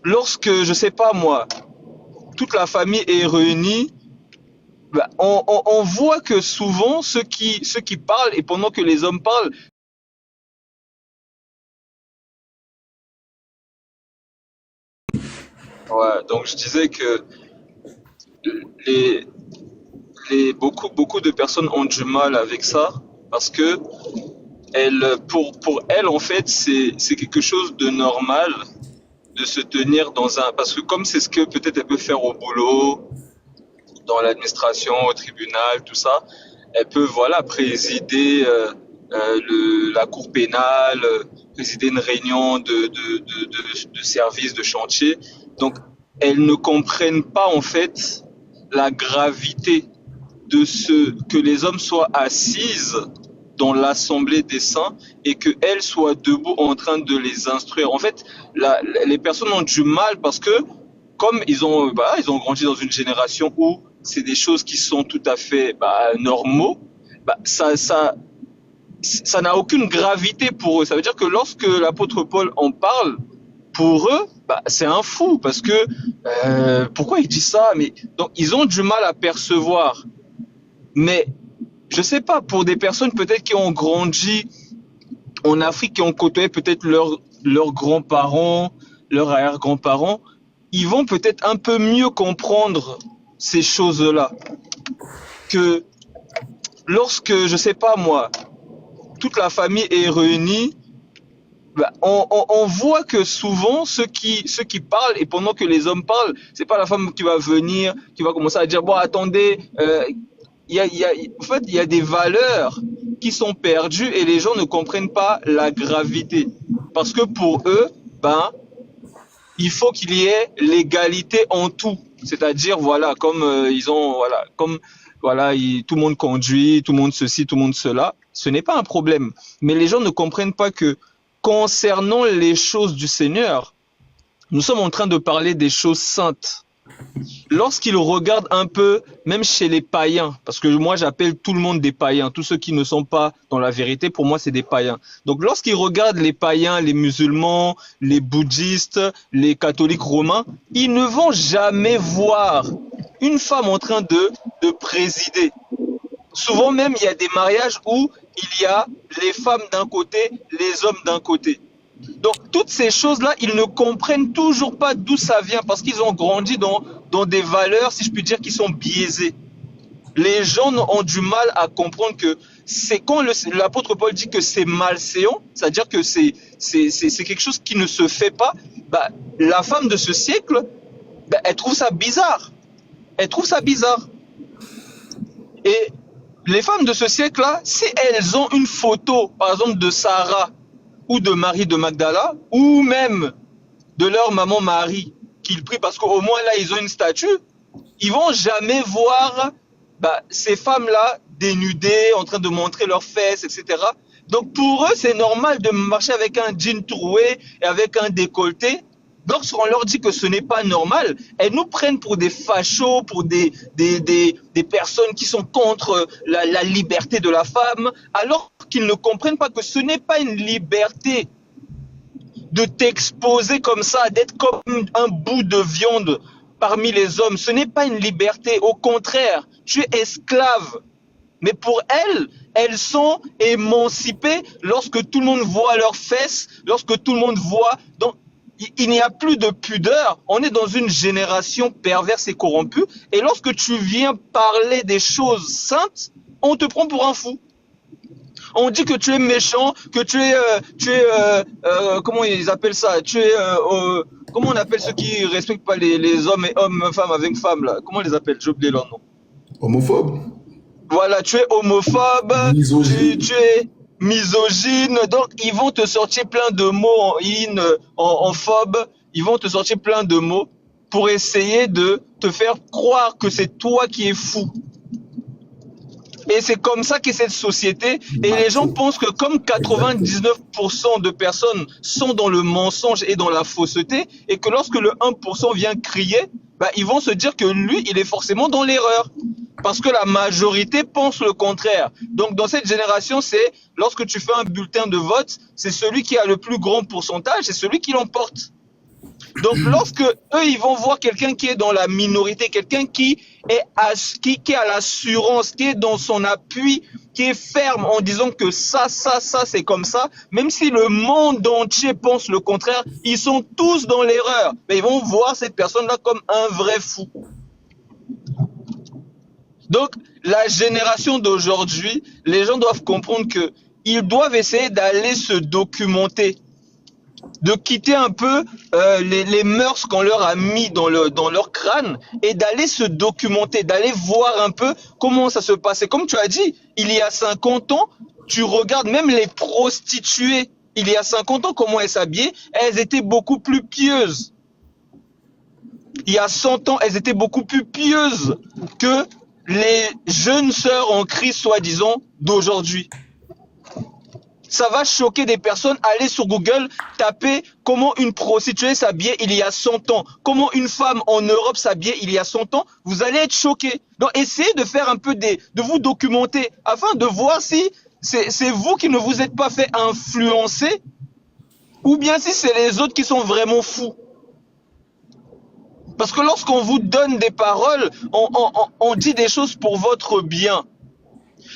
lorsque, je sais pas moi, toute la famille est réunie, bah, on voit que souvent ceux qui parlent, et pendant que les hommes parlent, ouais, donc je disais que les, beaucoup de personnes ont du mal avec ça parce que pour elles, en fait, c'est quelque chose de normal de se tenir dans un, parce que comme c'est ce que peut-être elle peut faire au boulot, dans l'administration, au tribunal, tout ça, elle peut, voilà, présider la cour pénale, présider une réunion de service, de chantier. Donc, elles ne comprennent pas, en fait, la gravité de ce que les hommes soient assises dans l'assemblée des saints et qu'elles soient debout en train de les instruire. En fait, les personnes ont du mal parce que comme ils ont grandi dans une génération où c'est des choses qui sont tout à fait normaux, ça n'a aucune gravité pour eux. Ça veut dire que lorsque l'apôtre Paul en parle, pour eux, c'est un fou parce que pourquoi il dit ça? Mais donc ils ont du mal à percevoir. Mais je sais pas, pour des personnes peut-être qui ont grandi en Afrique, qui ont côtoyé peut-être leurs grands-parents, leurs arrière-grands-parents, ils vont peut-être un peu mieux comprendre ces choses-là que lorsque, je sais pas moi, toute la famille est réunie, on voit que souvent ceux qui parlent, et pendant que les hommes parlent, c'est pas la femme qui va venir, qui va commencer à dire, bon, attendez, en fait, il y a des valeurs qui sont perdues et les gens ne comprennent pas la gravité. Parce que pour eux, il faut qu'il y ait l'égalité en tout. C'est-à-dire, voilà, comme ils ont, voilà, comme voilà, tout le monde conduit, tout le monde ceci, tout le monde cela. Ce n'est pas un problème. Mais les gens ne comprennent pas que concernant les choses du Seigneur, nous sommes en train de parler des choses saintes. Lorsqu'ils regardent un peu, même chez les païens, parce que moi j'appelle tout le monde des païens, tous ceux qui ne sont pas dans la vérité, pour moi c'est des païens. Donc lorsqu'ils regardent les païens, les musulmans, les bouddhistes, les catholiques romains, ils ne vont jamais voir une femme en train de présider. Souvent même, il y a des mariages où il y a les femmes d'un côté, les hommes d'un côté. Donc, toutes ces choses-là, ils ne comprennent toujours pas d'où ça vient parce qu'ils ont grandi dans des valeurs, si je puis dire, qui sont biaisées. Les gens ont du mal à comprendre que c'est quand l'apôtre Paul dit que c'est malséant, c'est-à-dire que c'est quelque chose qui ne se fait pas, la femme de ce siècle, elle trouve ça bizarre. Elle trouve ça bizarre. Et les femmes de ce siècle-là, si elles ont une photo, par exemple, de Sarah ou de Marie de Magdala, ou même de leur maman Marie, qu'ils prient parce qu'au moins là, ils ont une statue, ils vont jamais voir ces femmes-là dénudées, en train de montrer leurs fesses, etc. Donc pour eux, c'est normal de marcher avec un jean troué et avec un décolleté. Lorsqu'on leur dit que ce n'est pas normal, elles nous prennent pour des fachos, pour des personnes qui sont contre la liberté de la femme, alors qu'ils ne comprennent pas que ce n'est pas une liberté de t'exposer comme ça, d'être comme un bout de viande parmi les hommes. Ce n'est pas une liberté, au contraire, tu es esclave. Mais pour elles, elles sont émancipées lorsque tout le monde voit leurs fesses, lorsque tout le monde voit. Donc, il n'y a plus de pudeur. On est dans une génération perverse et corrompue. Et lorsque tu viens parler des choses saintes, on te prend pour un fou. On dit que tu es méchant, que comment ils appellent ça? Comment on appelle ceux qui respectent pas les hommes et hommes, femmes avec femmes là? Comment on les appelle? J'ai oublié leur nom. Homophobe, Voilà, tu es homophobe, misogyne. tu es misogyne, donc ils vont te sortir plein de mots en in, en phobe, ils vont te sortir plein de mots pour essayer de te faire croire que c'est toi qui es fou. Et c'est comme ça qu'est cette société. Et les gens Macho. pensent que comme Exactement. 99% de personnes sont dans le mensonge et dans la fausseté, et que lorsque le 1% vient crier, ils vont se dire que lui, il est forcément dans l'erreur. Parce que la majorité pense le contraire. Donc dans cette génération, c'est lorsque tu fais un bulletin de vote, c'est celui qui a le plus grand pourcentage, c'est celui qui l'emporte. Donc, lorsque eux, ils vont voir quelqu'un qui est dans la minorité, quelqu'un qui a l'assurance, qui est dans son appui, qui est ferme en disant que ça, c'est comme ça, même si le monde entier pense le contraire, ils sont tous dans l'erreur. Mais ils vont voir cette personne-là comme un vrai fou. Donc, la génération d'aujourd'hui, les gens doivent comprendre que ils doivent essayer d'aller se documenter, de quitter un peu les mœurs qu'on leur a mis dans leur crâne et d'aller se documenter, d'aller voir un peu comment ça se passe. Et comme tu as dit, il y a 50 ans, tu regardes même les prostituées, il y a 50 ans, comment elles s'habillaient, elles étaient beaucoup plus pieuses. Il y a 100 ans, elles étaient beaucoup plus pieuses que les jeunes sœurs en Christ, soi-disant, d'aujourd'hui. Ça va choquer des personnes. Allez sur Google, tapez comment une prostituée s'habillait il y a 100 ans, comment une femme en Europe s'habillait il y a 100 ans, vous allez être choqués. Donc essayez de faire un peu de vous documenter afin de voir si c'est vous qui ne vous êtes pas fait influencer ou bien si c'est les autres qui sont vraiment fous. Parce que lorsqu'on vous donne des paroles, on dit des choses pour votre bien.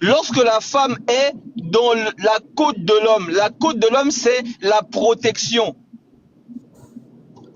Lorsque la femme est dans la côte de l'homme, c'est la protection.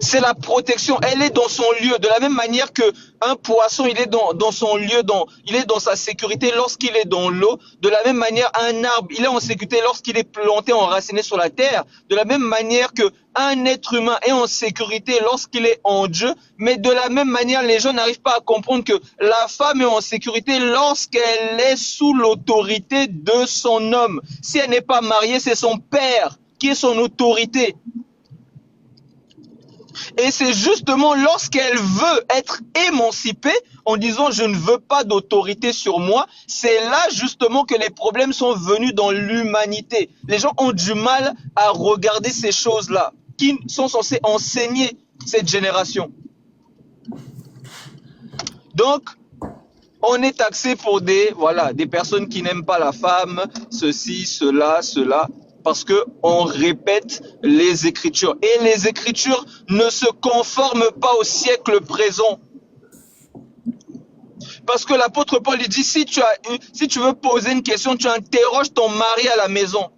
C'est la protection, elle est dans son lieu. De la même manière qu'un poisson, il est dans son lieu, il est dans sa sécurité lorsqu'il est dans l'eau. De la même manière, un arbre, il est en sécurité lorsqu'il est planté, enraciné sur la terre. De la même manière qu'un être humain est en sécurité lorsqu'il est en Dieu. Mais de la même manière, les gens n'arrivent pas à comprendre que la femme est en sécurité lorsqu'elle est sous l'autorité de son homme. Si elle n'est pas mariée, c'est son père qui est son autorité. Et c'est justement lorsqu'elle veut être émancipée, en disant je ne veux pas d'autorité sur moi, c'est là justement que les problèmes sont venus dans l'humanité. Les gens ont du mal à regarder ces choses-là, qui sont censées enseigner cette génération. Donc, on est taxé pour des personnes qui n'aiment pas la femme, ceci, cela. Parce qu'on répète les Écritures. Et les Écritures ne se conforment pas au siècle présent. Parce que l'apôtre Paul dit, si tu veux poser une question, tu interroges ton mari à la maison.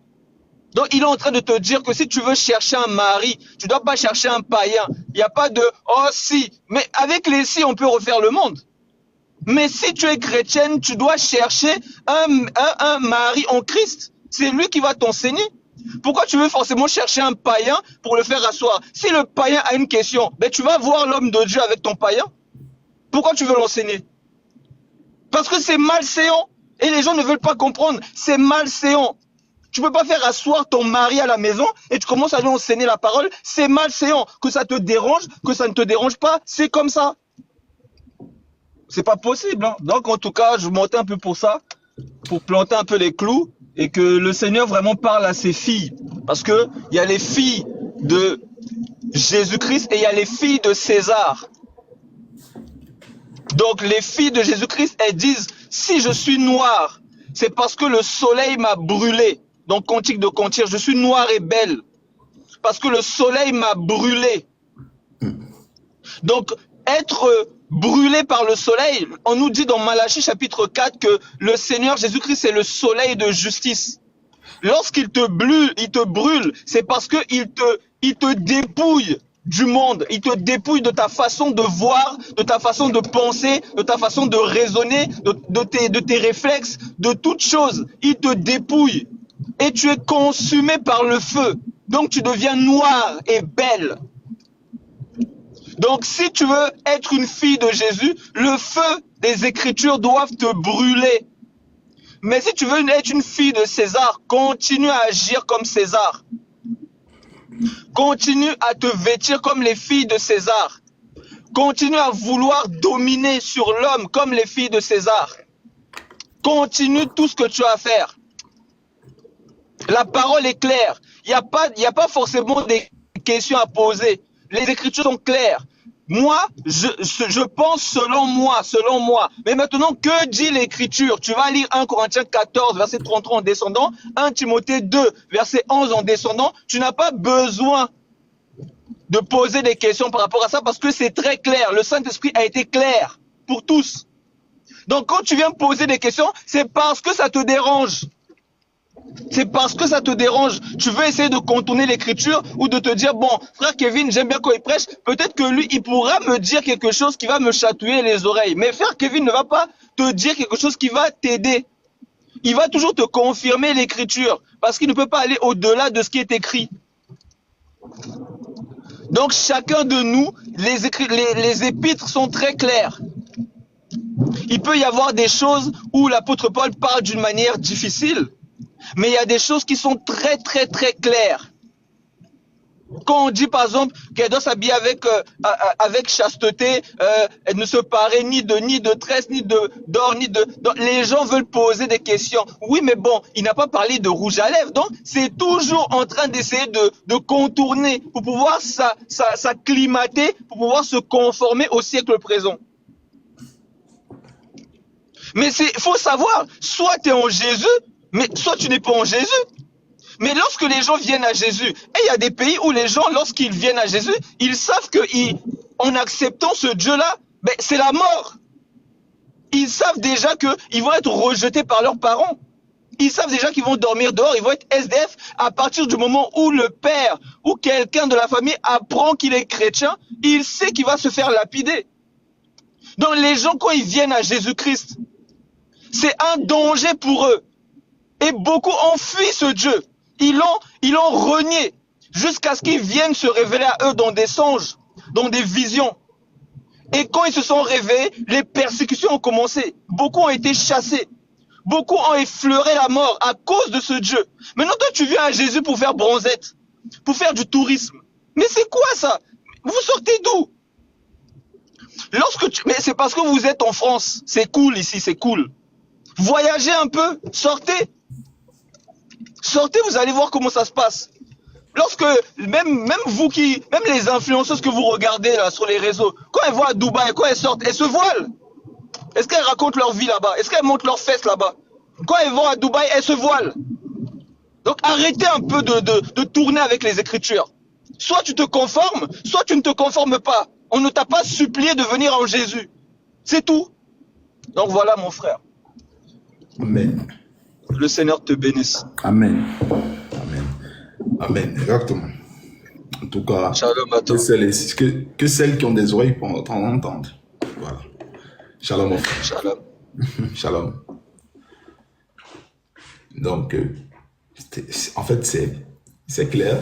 Donc il est en train de te dire que si tu veux chercher un mari, tu ne dois pas chercher un païen. Il n'y a pas de « oh si ». Mais avec les « si », on peut refaire le monde. Mais si tu es chrétienne, tu dois chercher un mari en Christ. C'est lui qui va t'enseigner. Pourquoi tu veux forcément chercher un païen pour le faire asseoir? Si le païen a une question, ben tu vas voir l'homme de Dieu avec ton païen. Pourquoi tu veux l'enseigner? Parce que c'est malséant. Et les gens ne veulent pas comprendre. C'est malséant. Tu ne peux pas faire asseoir ton mari à la maison et tu commences à lui enseigner la parole. C'est malséant. Que ça te dérange, que ça ne te dérange pas, c'est comme ça. C'est pas possible. Hein. Donc en tout cas, je montais un peu pour ça, pour planter un peu les clous. Et que le Seigneur vraiment parle à ses filles. Parce que il y a les filles de Jésus-Christ et il y a les filles de César. Donc les filles de Jésus-Christ, elles disent, si je suis noire, c'est parce que le soleil m'a brûlé. Donc Cantique de Cantique, je suis noire et belle. Parce que le soleil m'a brûlé. Donc être brûlé par le soleil, on nous dit dans Malachie chapitre 4 que le Seigneur Jésus-Christ est le soleil de justice. Lorsqu'il te brûle, c'est parce qu'il te dépouille du monde, il te dépouille de ta façon de voir, de ta façon de penser, de ta façon de raisonner, de tes réflexes, de toutes choses. Il te dépouille et tu es consumé par le feu. Donc tu deviens noire et belle. Donc si tu veux être une fille de Jésus, le feu des Écritures doivent te brûler. Mais si tu veux être une fille de César, continue à agir comme César. Continue à te vêtir comme les filles de César. Continue à vouloir dominer sur l'homme comme les filles de César. Continue tout ce que tu as à faire. La parole est claire. Il n'y a pas forcément des questions à poser. Les Écritures sont claires. Moi, je pense selon moi. Mais maintenant, que dit l'Écriture? Tu vas lire 1 Corinthiens 14, verset 33 en descendant, 1 Timothée 2, verset 11 en descendant. Tu n'as pas besoin de poser des questions par rapport à ça parce que c'est très clair. Le Saint-Esprit a été clair pour tous. Donc quand tu viens poser des questions, c'est parce que ça te dérange. C'est parce que ça te dérange. Tu veux essayer de contourner l'écriture ou de te dire, bon, frère Kevin, j'aime bien quand il prêche. Peut-être que lui, il pourra me dire quelque chose qui va me chatouiller les oreilles. Mais frère Kevin ne va pas te dire quelque chose qui va t'aider. Il va toujours te confirmer l'écriture parce qu'il ne peut pas aller au-delà de ce qui est écrit. Donc chacun de nous, les épîtres sont très claires. Il peut y avoir des choses où l'apôtre Paul parle d'une manière difficile, mais il y a des choses qui sont très très très claires. Quand on dit par exemple qu'elle doit s'habiller avec chasteté, elle ne se parait ni de tresse, ni d'or, ni de... Donc, les gens veulent poser des questions. Oui, mais bon, il n'a pas parlé de rouge à lèvres. Donc, c'est toujours en train d'essayer de contourner pour pouvoir s'acclimater, pour pouvoir se conformer au siècle présent. Mais il faut savoir, soit tu es en Jésus, mais soit tu n'es pas en Jésus. Mais lorsque les gens viennent à Jésus, et il y a des pays où les gens, lorsqu'ils viennent à Jésus, ils savent qu'en acceptant ce Dieu-là, ben, c'est la mort. Ils savent déjà qu'ils vont être rejetés par leurs parents. Ils savent déjà qu'ils vont dormir dehors, ils vont être SDF à partir du moment où le père ou quelqu'un de la famille apprend qu'il est chrétien, il sait qu'il va se faire lapider. Donc les gens, quand ils viennent à Jésus-Christ, c'est un danger pour eux. Et beaucoup ont fui ce Dieu. Ils l'ont renié jusqu'à ce qu'ils viennent se révéler à eux dans des songes, dans des visions. Et quand ils se sont réveillés, les persécutions ont commencé. Beaucoup ont été chassés. Beaucoup ont effleuré la mort à cause de ce Dieu. Maintenant, toi, tu viens à Jésus pour faire bronzette, pour faire du tourisme. Mais c'est quoi ça? Vous sortez d'où? Mais c'est parce que vous êtes en France. C'est cool ici, c'est cool. Voyagez un peu, sortez. Sortez, vous allez voir comment ça se passe. Lorsque, même les influenceuses que vous regardez là sur les réseaux, quand elles vont à Dubaï, quand elles sortent, elles se voilent. Est-ce qu'elles racontent leur vie là-bas? Est-ce qu'elles montrent leurs fesses là-bas? Quand elles vont à Dubaï, elles se voilent. Donc arrêtez un peu de tourner avec les Écritures. Soit tu te conformes, soit tu ne te conformes pas. On ne t'a pas supplié de venir en Jésus. C'est tout. Donc voilà mon frère. Amen. Le Seigneur te bénisse. Amen. Amen. Amen. Exactement. En tout cas, Shalom à toi. que celles qui ont des oreilles pour entendre. Voilà. Shalom, mon frère. Shalom. Shalom. Donc, en fait, c'est clair.